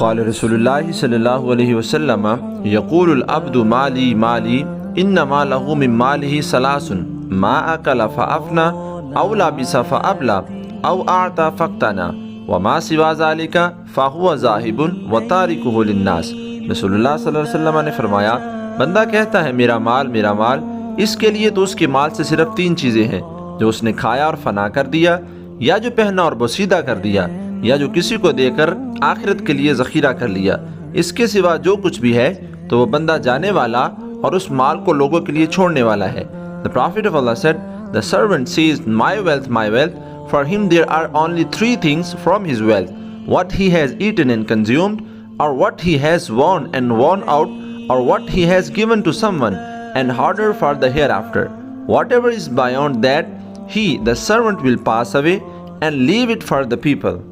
क़ाल रसूलुल्लाह सल्लल्लाहु अलैहि वसल्लम यक़ूलुल अब्दु माली माली इन्नमा लहु मिन मालिही सलासुन मा अकल फ़अफ़ना औ लबिस फ़अबला औ अअता फ़क़तना व मा सिवा ज़ालिका फ़हुव ज़ाहिबुन व तारिकुहु लिन्नास। रसूलुल्लाह सल्लल्लाहु अलैहि वसल्लम ने फरमाया, बंदा कहता है मेरा माल, इसके लिए तो उसके माल से सिर्फ 3 चीज़ें हैं, जो उसने खाया और फना कर दिया, या जो पहना और बोसीदा कर दिया, या जो किसी को देकर आखिरत के लिए ज़ख़ीरा कर लिया। इसके सिवा जो कुछ भी है तो वो बंदा जाने वाला और उस माल को लोगों के लिए छोड़ने वाला है। The Prophet of Allah said, the servant says, my wealth, for him there are only 3 things from his wealth: what he has eaten and consumed, or what he has worn and worn out, or what he has given to someone, and harder for the hereafter. Whatever is beyond that, he, the servant, will pass away and leave it for the people.